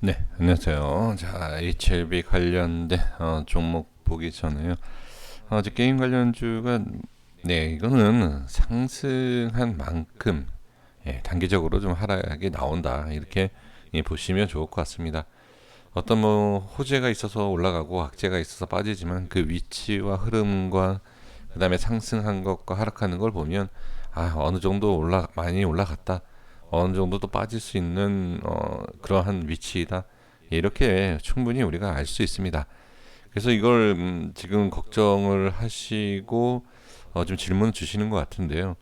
네, 안녕하세요. 자, HLB 관련된 종목 보기 전에요. 이제 게임 관련주가 이거는 상승한 만큼 단기적으로 좀 하락이 나온다. 이렇게 보시면 좋을 것 같습니다. 어떤 뭐 호재가 있어서 올라가고 악재가 있어서 빠지지만 그 위치와 흐름과 그다음에 상승한 것과 하락하는 걸 보면 어느 정도 많이 올라갔다. 어느 정도 또 빠질 수 있는 그러한 위치이다. 이렇게 충분히 우리가 알 수 있습니다. 그래서 이걸 지금 걱정을 하시고 좀 질문 주시는 것 같은데요.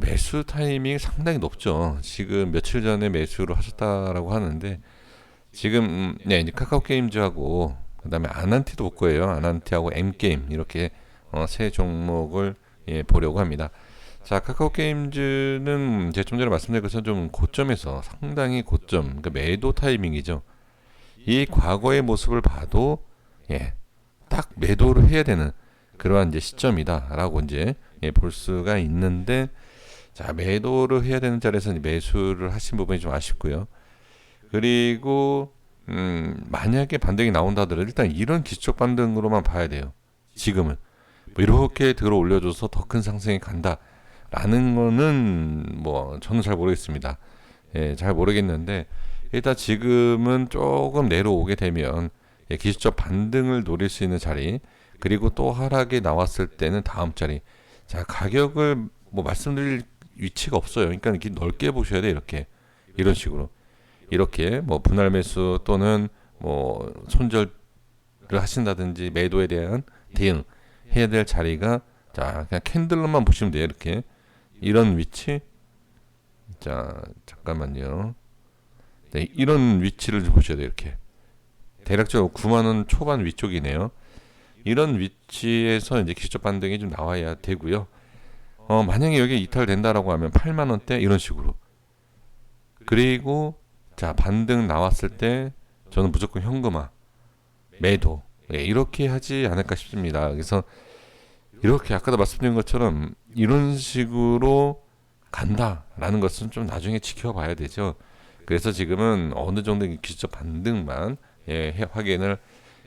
매수 타이밍이 상당히 높죠. 지금 며칠 전에 매수를 하셨다라고 하는데 지금 이제 카카오 게임즈하고 그다음에 아난티도 볼 거예요. 아난티하고 M 게임 이렇게 세 종목을 보려고 합니다. 자, 카카오 게임즈는 제가 좀 전에 말씀드린 것처럼 좀 고점에서 상당히 고점, 그러니까 매도 타이밍이죠. 이 과거의 모습을 봐도 딱 매도를 해야 되는 그러한 이제 시점이다라고 이제 볼 수가 있는데, 자, 매도를 해야 되는 자리에서 이제 매수를 하신 부분이 좀 아쉽고요. 그리고 만약에 반등이 나온다 하더라도 일단 이런 기초적 반등으로만 봐야 돼요. 지금은 뭐 이렇게 들어 올려줘서 더 큰 상승이 간다라는 거는 뭐 저는 잘 모르겠습니다. 잘 모르겠는데 일단 지금은 조금 내려오게 되면 기술적 반등을 노릴 수 있는 자리, 그리고 또 하락이 나왔을 때는 다음 자리. 자, 가격을 뭐 말씀드릴 위치가 없어요. 그러니까 이렇게 넓게 보셔야 돼. 이렇게 이런 식으로 이렇게 뭐 분할 매수 또는 뭐 손절을 하신다든지 매도에 대한 대응 해야 될 자리가, 자, 그냥 캔들로만 보시면 돼요. 이렇게 이런 위치. 자, 잠깐만요. 네, 이런 위치를 좀 보셔야 돼요. 이렇게 대략적으로 9만 원 초반 위쪽이네요. 이런 위치에서 이제 기술적 반등이 좀 나와야 되고요. 만약에 여기 이탈된다라고 하면 8만 원대 이런 식으로. 그리고 자, 반등 나왔을 때 저는 무조건 현금화, 매도, 이렇게 하지 않을까 싶습니다. 그래서 이렇게 아까도 말씀드린 것처럼 이런 식으로 간다라는 것은 좀 나중에 지켜봐야 되죠. 그래서 지금은 어느 정도 기술적 반등만 확인을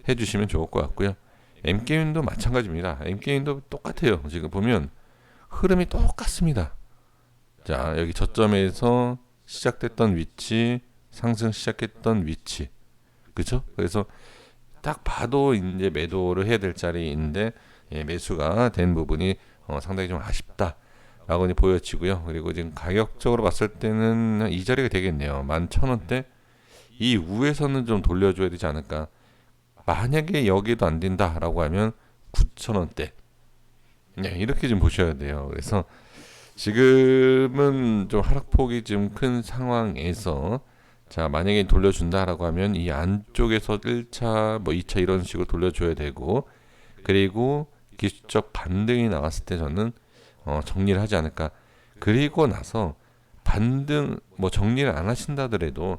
해주시면 좋을 것 같고요. M게임도 마찬가지입니다. M게임도 똑같아요. 지금 보면 흐름이 똑같습니다. 자, 여기 저점에서 시작됐던 위치, 상승 시작했던 위치, 그렇죠? 그래서 딱 봐도 이제 매도를 해야 될 자리인데 매수가 된 부분이 상당히 좀 아쉽다라고 이제 보여지고요. 그리고 지금 가격적으로 봤을 때는 이 자리가 되겠네요. 11,000원대 이후에서는 좀 돌려줘야 되지 않을까. 만약에 여기도 안 된다라고 하면 9,000원대, 이렇게 좀 보셔야 돼요. 그래서 지금은 좀 하락폭이 좀 큰 상황에서, 자, 만약에 돌려준다라고 하면 이 안쪽에서 1차 뭐 2차 이런 식으로 돌려줘야 되고, 그리고 기술적 반등이 나왔을 때 저는 정리를 하지 않을까. 그리고 나서 반등 뭐 정리를 안 하신다더라도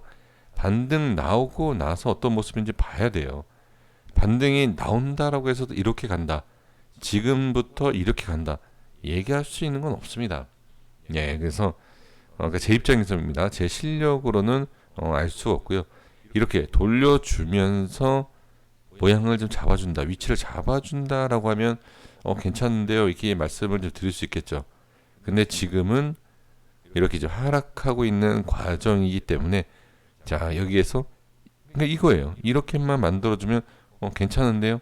반등 나오고 나서 어떤 모습인지 봐야 돼요. 반등이 나온다라고 해서도 이렇게 간다, 지금부터 이렇게 간다, 얘기할 수 있는 건 없습니다. 그래서 그러니까 제 입장에서입니다. 제 실력으로는 알 수가 없고요. 이렇게 돌려주면서 모양을 좀 잡아준다, 위치를 잡아준다라고 하면 괜찮은데요, 이렇게 말씀을 좀 드릴 수 있겠죠. 근데 지금은 이렇게 좀 하락하고 있는 과정이기 때문에, 자, 여기에서 그러니까 이거예요. 이렇게만 만들어주면 괜찮은데요,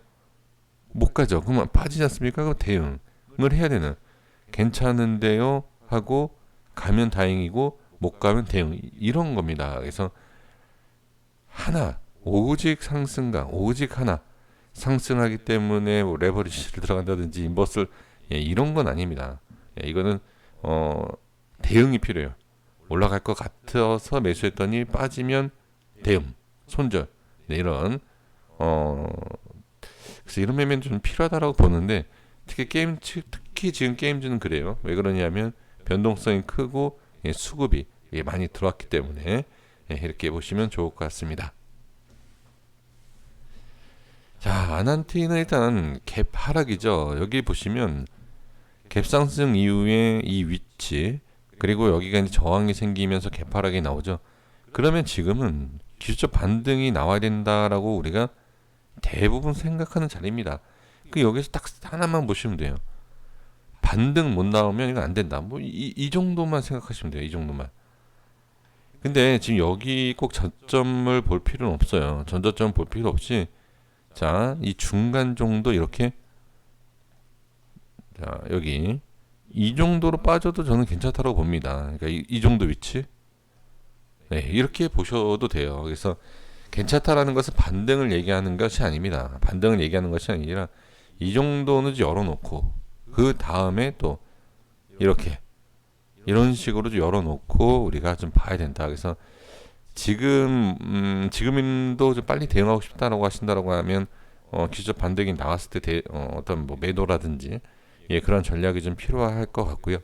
못 가죠. 그러면 빠지지 않습니까? 그 대응을 해야 되는, 괜찮은데요 하고 가면 다행이고 못 가면 대응, 이런 겁니다. 그래서 하나 오직 상승강, 오직 하나 상승하기 때문에 뭐 레버리지를 들어간다든지 인버스를, 이런 건 아닙니다. 이거는 대응이 필요해요. 올라갈 것 같아서 매수했더니 빠지면 대응, 손절, 이런 어 그래서 이런 매매는 좀 필요하다라고 보는데, 특히 지금 게임즈는 그래요. 왜 그러냐면 변동성이 크고 수급이 많이 들어왔기 때문에 이렇게 보시면 좋을 것 같습니다. 자, 아난티는 일단 갭 하락이죠. 여기 보시면 갭 상승 이후에 이 위치, 그리고 여기가 이제 저항이 생기면서 갭 하락이 나오죠. 그러면 지금은 기술적 반등이 나와야 된다라고 우리가 대부분 생각하는 자리입니다. 그 여기서 딱 하나만 보시면 돼요. 반등 못 나오면 이건 안 된다. 뭐 이 정도만 생각하시면 돼요. 이 정도만. 근데 지금 여기 꼭 저점을 볼 필요는 없어요. 전저점 볼 필요 없이 자, 이 중간 정도 이렇게 자, 여기 이 정도로 빠져도 저는 괜찮다고 봅니다. 그러니까 이 정도 위치 네, 이렇게 보셔도 돼요. 그래서 괜찮다라는 것은 반등을 얘기하는 것이 아닙니다. 반등을 얘기하는 것이 아니라 이 정도는 열어놓고 그 다음에 또 이렇게 이런 식으로 좀 열어놓고 우리가 좀 봐야 된다. 그래서 지금도 좀 빨리 대응하고 싶다라고 하신다라고 하면 기술적 반등이 나왔을 때 어떤 뭐 매도라든지 예, 그런 전략이 좀 필요할 것 같고요.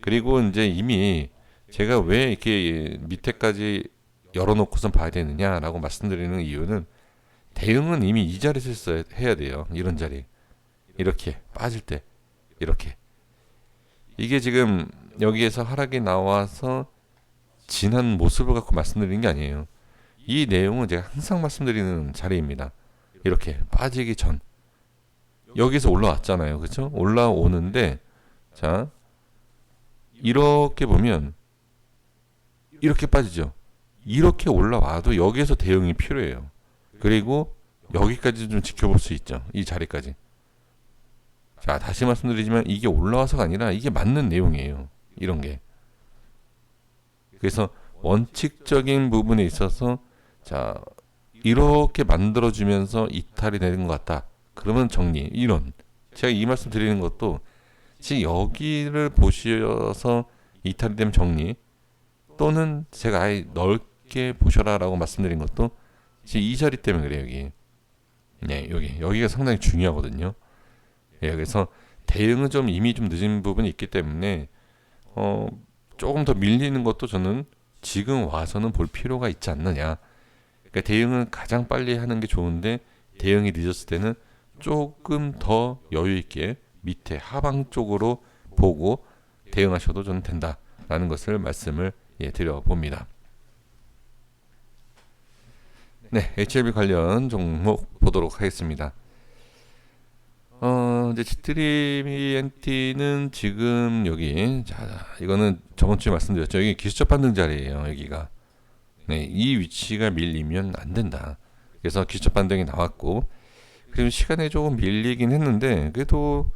그리고 이제 이미 제가 왜 이렇게 밑에까지 열어놓고선 봐야 되느냐라고 말씀드리는 이유는 대응은 이미 이 자리에서 해야 돼요. 이런 자리 이렇게 빠질 때 이렇게 이게 지금 여기에서 하락이 나와서 진한 모습을 갖고 말씀드리는 게 아니에요. 이 내용은 제가 항상 말씀드리는 자리입니다. 이렇게 빠지기 전 여기서 올라왔잖아요. 그렇죠? 올라오는데 자 이렇게 보면 이렇게 빠지죠. 이렇게 올라와도 여기에서 대응이 필요해요. 그리고 여기까지 좀 지켜볼 수 있죠. 이 자리까지. 자, 다시 말씀드리지만 이게 올라와서가 아니라 이게 맞는 내용이에요. 이런 게. 그래서 원칙적인 부분에 있어서 자, 이렇게 만들어주면서 이탈이 되는 것 같다. 그러면 정리. 이런. 제가 이 말씀 드리는 것도 지금 여기를 보셔서 이탈이 되면 정리. 또는 제가 아예 넓게 보셔라라고 말씀드린 것도 지금 이 자리 때문에 그래요. 여기. 네, 여기가 상당히 중요하거든요. 예, 그래서 대응은 좀 이미 좀 늦은 부분이 있기 때문에 조금 더 밀리는 것도 저는 지금 와서는 볼 필요가 있지 않느냐. 그러니까 대응은 가장 빨리 하는 게 좋은데 대응이 늦었을 때는 조금 더 여유 있게 밑에 하방 쪽으로 보고 대응하셔도 저는 된다라는 것을 말씀을 드려봅니다. 네, HLB 관련 종목 보도록 하겠습니다. 이제 G3BNT는 지금 여기, 자, 이거는 저번 주에 말씀드렸죠. 여기 기술적 반등 자리예요. 여기가. 네, 이 위치가 밀리면 안 된다. 그래서 기술적 반등이 나왔고, 그리고 시간에 조금 밀리긴 했는데, 그래도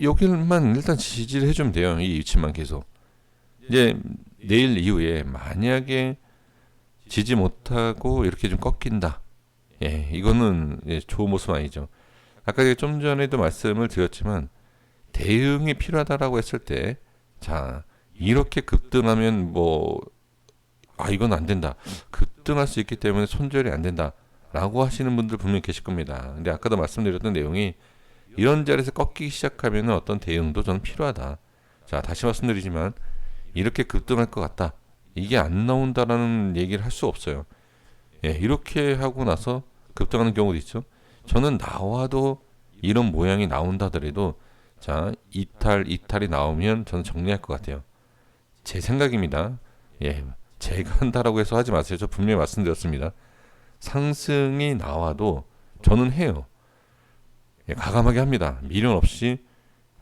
여기만 일단 지지를 해주면 돼요. 이 위치만 계속. 이제 내일 이후에 만약에 지지 못하고 이렇게 좀 꺾인다. 예, 이거는 좋은 모습 아니죠. 아까 좀 전에도 말씀을 드렸지만 대응이 필요하다라고 했을 때, 자 이렇게 급등하면 뭐 이건 안 된다. 급등할 수 있기 때문에 손절이 안 된다라고 하시는 분들 분명히 계실 겁니다. 근데 아까도 말씀드렸던 내용이 이런 자리에서 꺾이기 시작하면 어떤 대응도 저는 필요하다. 자 다시 말씀드리지만 이렇게 급등할 것 같다. 이게 안 나온다라는 얘기를 할 수 없어요. 예, 이렇게 하고 나서 급등하는 경우도 있죠. 저는 나와도 이런 모양이 나온다 하더라도 자 이탈이 나오면 저는 정리할 것 같아요. 제 생각입니다. 예, 제가 한다라고 해서 하지 마세요. 저 분명히 말씀드렸습니다. 상승이 나와도 저는 해요. 예, 과감하게 합니다. 미련 없이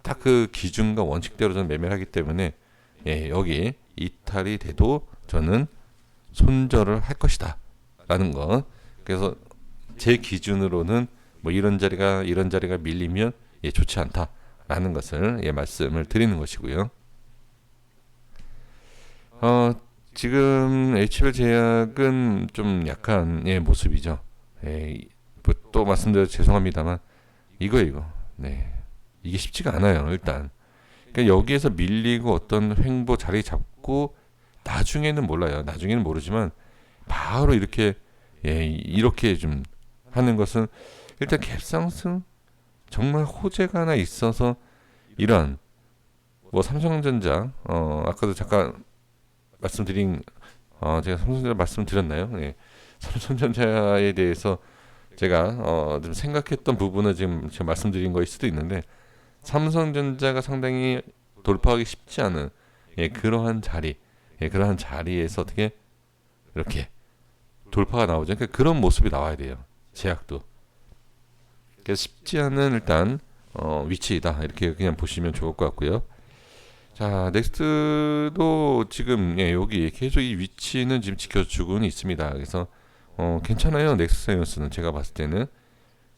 딱 그 기준과 원칙대로 저는 매매를 하기 때문에 예, 여기 이탈이 돼도 저는 손절을 할 것이다 라는 거. 그래서 제 기준으로는 뭐 이런 자리가 밀리면 예, 좋지 않다라는 것을 예, 말씀을 드리는 것이고요. 지금 HBL 제약은 좀 약한 예, 모습이죠. 예, 또 말씀드려 죄송합니다만 이거 네 이게 쉽지가 않아요. 일단 그러니까 여기에서 밀리고 어떤 횡보 자리 잡고 나중에는 몰라요. 나중에는 모르지만 바로 이렇게 예, 이렇게 좀 하는 것은 일단 갭상승 정말 호재가 하나 있어서 이런 뭐 삼성전자 아까도 잠깐 말씀드린 제가 삼성전자 말씀드렸나요? 예. 삼성전자에 대해서 제가 좀 생각했던 부분을 지금 제가 말씀드린 거일 수도 있는데 삼성전자가 상당히 돌파하기 쉽지 않은 예, 그러한 자리에서 어떻게 이렇게 돌파가 나오죠. 그러니까 그런 모습이 나와야 돼요. 제약도. 그래서 쉽지 않은 일단 위치이다. 이렇게 그냥 보시면 좋을 것 같고요. 자, 넥스트도 지금 여기 계속 이 위치는 지금 지켜주고는 있습니다. 그래서 괜찮아요. 넥스트 사이언스는 제가 봤을 때는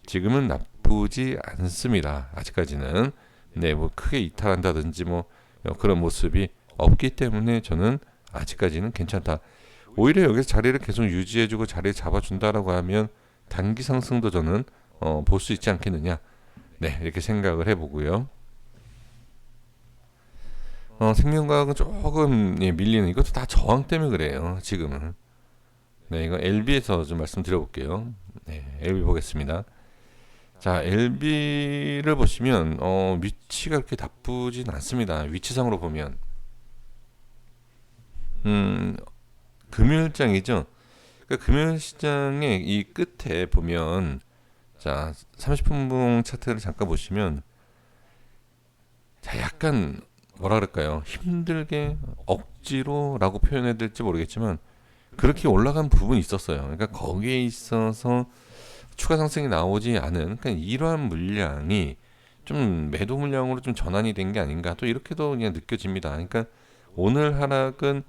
지금은 나쁘지 않습니다. 아직까지는. 네, 뭐 크게 이탈한다든지 뭐 그런 모습이 없기 때문에 저는 아직까지는 괜찮다. 오히려 여기서 자리를 계속 유지해주고 자리를 잡아준다라고 하면 단기 상승도 저는 볼 수 있지 않겠느냐. 네, 이렇게 생각을 해보고요. 생명과학은 조금 밀리는 이것도 다 저항 때문에 그래요. 지금은. 네, 이거 LB에서 좀 말씀드려볼게요. 네, LB 보겠습니다. 자, LB를 보시면 위치가 그렇게 나쁘진 않습니다. 위치상으로 보면 음, 금요일장이죠. 그러니까 금요일시장의 이 끝에 보면 자 30분봉 차트를 잠깐 보시면 자 약간 뭐라 그럴까요? 힘들게 억지로라고 표현해야 될지 모르겠지만 그렇게 올라간 부분이 있었어요. 그러니까 거기에 있어서 추가 상승이 나오지 않은 그러니까 이러한 물량이 좀 매도 물량으로 좀 전환이 된 게 아닌가 또 이렇게도 그냥 느껴집니다. 그러니까 오늘 하락은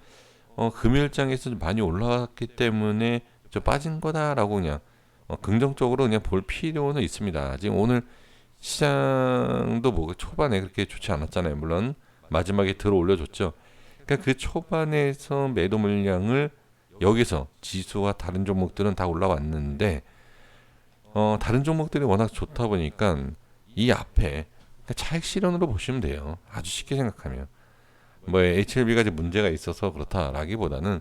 금요일장에서 좀 많이 올라왔기 때문에 좀 빠진 거다라고 그냥 긍정적으로 그냥 볼 필요는 있습니다. 지금 오늘 시장도 뭐 초반에 그렇게 좋지 않았잖아요. 물론 마지막에 들어 올려줬죠. 그러니까 그 초반에서 매도 물량을 여기서 지수와 다른 종목들은 다 올라왔는데 다른 종목들이 워낙 좋다 보니까 이 앞에 그러니까 차익 실현으로 보시면 돼요. 아주 쉽게 생각하면 뭐 HLB가 이제 문제가 있어서 그렇다라기보다는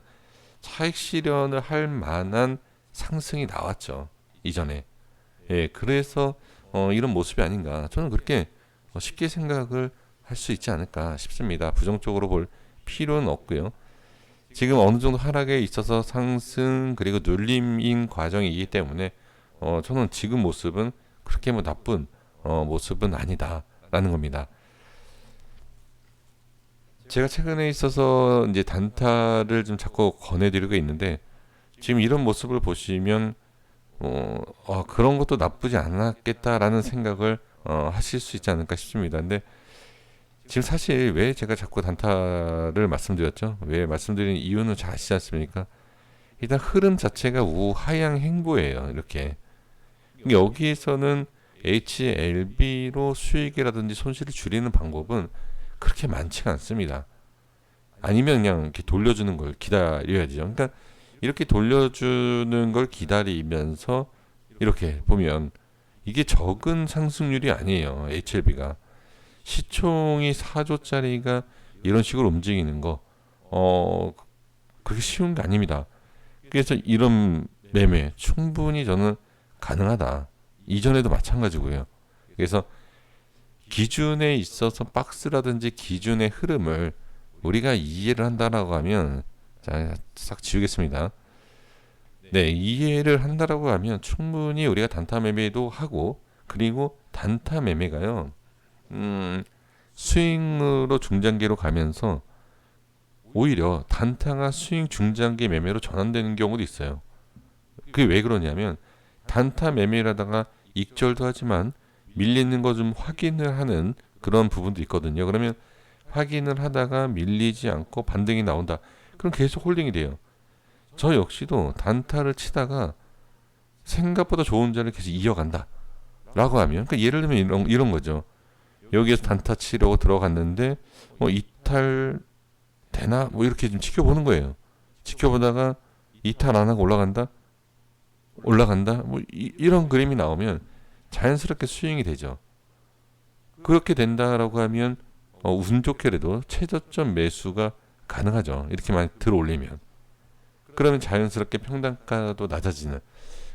차익 실현을 할 만한 상승이 나왔죠. 이전에. 예, 그래서 이런 모습이 아닌가. 저는 그렇게 쉽게 생각을 할 수 있지 않을까 싶습니다. 부정적으로 볼 필요는 없고요. 지금 어느 정도 하락에 있어서 상승 그리고 눌림인 과정이기 때문에 저는 지금 모습은 그렇게 뭐 나쁜 모습은 아니다라는 겁니다. 제가 최근에 있어서 이제 단타를 좀 자꾸 권해드리고 있는데 지금 이런 모습을 보시면 그런 것도 나쁘지 않았겠다라는 생각을 하실 수 있지 않을까 싶습니다. 근데 지금 사실 왜 제가 자꾸 단타를 말씀드렸죠? 왜 말씀드린 이유는 잘 아시지 않습니까? 일단 흐름 자체가 우하향 행보예요. 이렇게 여기에서는 HLB로 수익이라든지 손실을 줄이는 방법은 그렇게 많지가 않습니다. 아니면 그냥 이렇게 돌려주는 걸 기다려야죠. 그러니까 이렇게 돌려주는 걸 기다리면서 이렇게 보면 이게 적은 상승률이 아니에요. HLB가 시총이 4조짜리가 이런 식으로 움직이는 거 그렇게 쉬운 게 아닙니다. 그래서 이런 매매 충분히 저는 가능하다. 이전에도 마찬가지고요. 그래서 기준에 있어서 박스라든지 기준의 흐름을 우리가 이해를 한다라고 하면 자, 싹 지우겠습니다. 네, 이해를 한다라고 하면 충분히 우리가 단타 매매도 하고 그리고 단타 매매가요. 스윙으로 중장기로 가면서 오히려 단타가 스윙 중장기 매매로 전환되는 경우도 있어요. 그게 왜 그러냐면 단타 매매를 하다가 익절도 하지만 밀리는 거 좀 확인을 하는 그런 부분도 있거든요. 그러면 확인을 하다가 밀리지 않고 반등이 나온다. 그럼 계속 홀딩이 돼요. 저 역시도 단타를 치다가 생각보다 좋은 자리를 계속 이어간다. 라고 하면, 그러니까 예를 들면 이런 거죠. 여기에서 단타 치려고 들어갔는데, 뭐 이탈 되나? 뭐 이렇게 좀 지켜보는 거예요. 지켜보다가 이탈 안 하고 올라간다? 올라간다? 뭐 이런 그림이 나오면 자연스럽게 스윙이 되죠. 그렇게 된다라고 하면 운 좋게라도 최저점 매수가 가능하죠. 이렇게 많이 들어올리면. 그러면 자연스럽게 평단가도 낮아지는.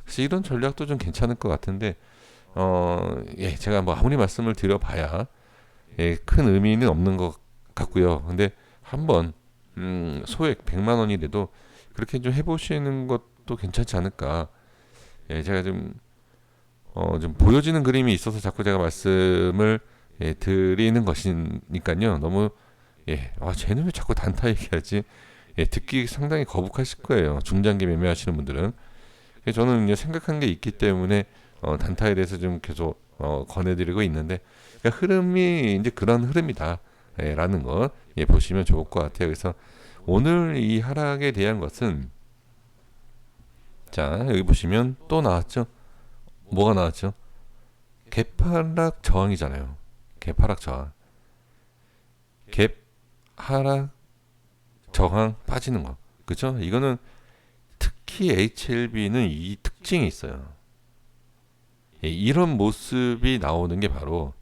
그래서 이런 전략도 좀 괜찮을 것 같은데 예, 제가 뭐 아무리 말씀을 드려봐야 예, 큰 의미는 없는 것 같고요. 근데 한번 소액 100만 원이라도 그렇게 좀 해보시는 것도 괜찮지 않을까. 예, 제가 좀 보여지는 그림이 있어서 자꾸 제가 말씀을 드리는 것이니까요. 너무 쟤는 왜 자꾸 단타 얘기하지? 예, 듣기 상당히 거북하실 거예요. 중장기 매매하시는 분들은. 그래서 저는 이제 생각한 게 있기 때문에 단타에 대해서 좀 계속 권해드리고 있는데, 그러니까 흐름이 이제 그런 흐름이다. 예, 라는 거 예, 보시면 좋을 것 같아요. 그래서 오늘 이 하락에 대한 것은, 자 여기 보시면 또 나왔죠. 뭐가 나왔죠? 개파락 저항이잖아요. 개파락 저항. 갭 하락 저항 빠지는 거. 그죠? 이거는 특히 HLB는 이 특징이 있어요. 예, 이런 모습이 나오는 게 바로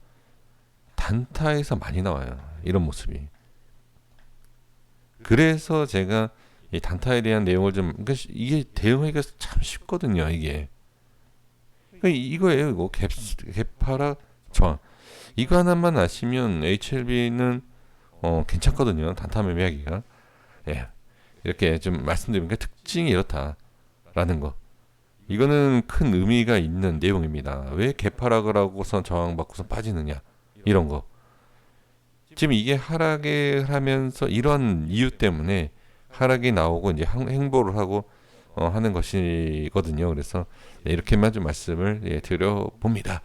단타에서 많이 나와요. 이런 모습이. 그래서 제가 이 단타에 대한 내용을 좀, 그러니까 이게 대응하기가 참 쉽거든요. 이게. 그러니까 이거예요. 이거 갭파락 저항. 이거 하나만 아시면 HLB는 괜찮거든요. 단타 매매하기가. 예. 이렇게 좀 말씀드리니까 특징이 이렇다라는 거. 이거는 큰 의미가 있는 내용입니다. 왜 개파락을 하고서 저항받고서 빠지느냐 이런 거. 지금 이게 하락을 하면서 이런 이유 때문에 하락이 나오고 이제 행보를 하고 하는 것이거든요. 그래서 이렇게만 좀 말씀을 드려 봅니다.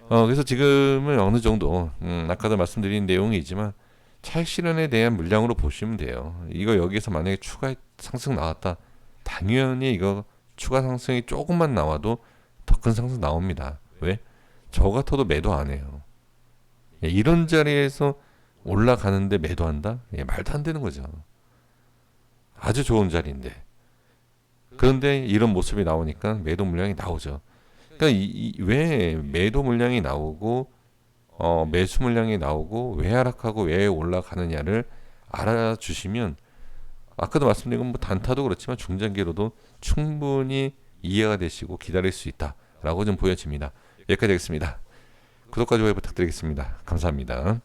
그래서 지금은 어느 정도 아까도 말씀드린 내용이지만 차익 실현에 대한 물량으로 보시면 돼요. 이거 여기서 만약에 추가 상승 나왔다. 당연히 이거 추가 상승이 조금만 나와도 더 큰 상승 나옵니다. 왜? 저 같아도 매도 안 해요. 예, 이런 자리에서 올라가는데 매도한다? 예, 말도 안 되는 거죠. 아주 좋은 자리인데. 그런데 이런 모습이 나오니까 매도 물량이 나오죠. 그러니까 왜 매도 물량이 나오고 매수 물량이 나오고 왜 하락하고 왜 올라가느냐를 알아주시면, 아까도 말씀드린 건 뭐 단타도 그렇지만 중장기로도 충분히 이해가 되시고 기다릴 수 있다라고 좀 보여집니다. 여기까지 하겠습니다. 구독과 좋아요 부탁드리겠습니다. 감사합니다.